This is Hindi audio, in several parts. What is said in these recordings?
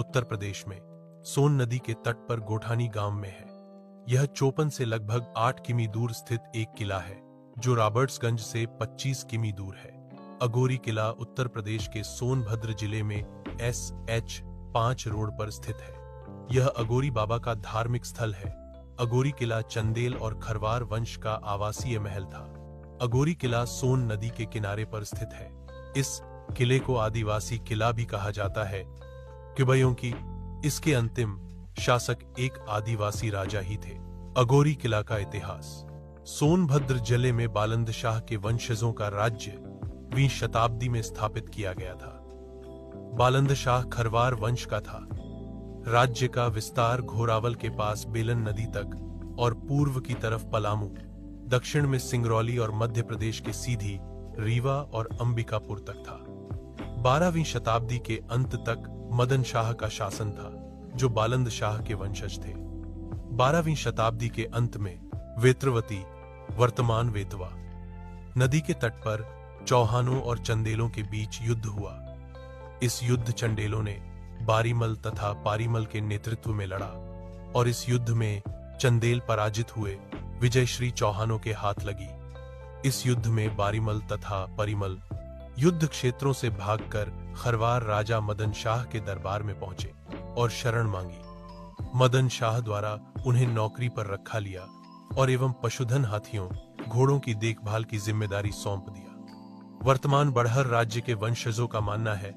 उत्तर प्रदेश में सोन नदी के तट पर गोठानी गांव में है। यह चोपन से लगभग 8 किमी दूर स्थित एक किला है जो रॉबर्ट्सगंज से 25 किमी दूर है। अघोरी किला उत्तर प्रदेश के सोनभद्र जिले में SH 5 रोड पर स्थित है। यह अघोरी बाबा का धार्मिक स्थल है। अघोरी किला चंदेल और खरवार वंश का आवासीय महल था। अघोरी किला सोन नदी के किनारे पर स्थित है। इस किले को आदिवासी किला भी कहा जाता है क्योंकि इसके अंतिम शासक एक आदिवासी राजा ही थे। अघोरी किला का इतिहास। सोनभद्र जिले में बालंद शाह के वंशजों का राज्य 20वीं शताब्दी में स्थापित किया गया था। बालंद शाह खरवार वंश का था। राज्य का विस्तार घोरावल के पास बेलन नदी तक और पूर्व की तरफ पलामू, दक्षिण में सिंगरौली और मध्य प्रदेश के सीधी, रीवा और अंबिकापुर तक था। 12वीं शताब्दी के अंत तक मदन शाह का शासन था जो बालंद शाह के वंशज थे। 12वीं शताब्दी के अंत में वेत्रवती, वर्तमान वेतवा, नदी के तट पर चौहानों और चंदेलों के बीच युद्ध हुआ। इस युद्ध चंदेलों ने बारीमल तथा पारीमल के नेतृत्व में लड़ा और इस युद्ध में चंदेल पराजित हुए। विजयश्री चौहानों के हाथ लगी। इस युद्ध में बारीमल तथा परिमल युद्ध क्षेत्रों से भागकर खरवार राजा मदन शाह के दरबार में पहुंचे और शरण मांगी। मदन शाह द्वारा उन्हें नौकरी पर रखा लिया और एवं पशुधन हाथियों, घोड़ों की देखभाल की जिम्मेदारी सौंप दिया। वर्तमान बड़हर राज्य के वंशजों का मानना है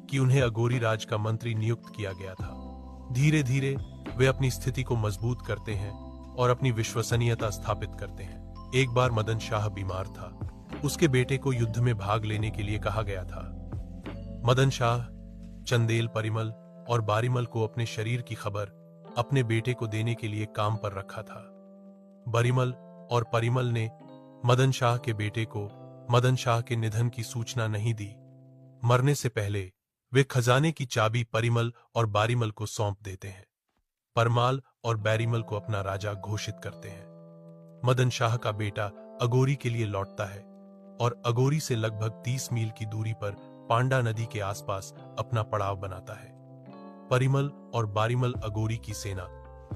कि उन्हें अघोरी राज का मंत्री नियुक्त किया गया था। धीरे धीरे वे अपनी स्थिति को मजबूत करते हैं और अपनी विश्वसनीयता स्थापित करते हैं। एक बार मदन शाह बीमार था। उसके बेटे को युद्ध में भाग लेने के लिए कहा गया था। मदन शाह चंदेल, परिमल और बारीमल को अपने शरीर की खबर अपने बेटे को देने के लिए काम पर रखा था। बारीमल और परिमल ने मदन शाह के बेटे को मदन शाह के निधन की सूचना नहीं दी। मरने से पहले वे खजाने की चाबी परिमल और बारीमल को सौंप देते हैं। परमाल और बैरीमल को अपना राजा घोषित करते हैं। मदन शाह का बेटा अघोरी के लिए लौटता है और अघोरी से लगभग 30 मील की दूरी पर पांडा नदी के आसपास अपना पड़ाव बनाता है। परिमल और बारीमल अघोरी की सेना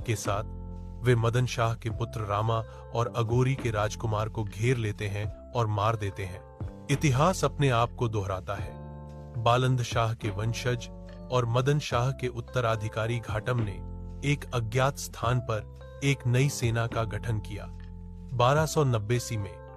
के साथ वे मदन शाह के पुत्र रामा और अघोरी के राजकुमार को घेर लेते हैं और मार देते हैं। इतिहास अपने आप को दोहराता है। बालंद शाह के वंशज और मदन शाह के उत्तराधिकारी घाटम ने एक अज्ञात स्थान पर एक नई सेना का गठन किया। 1290 में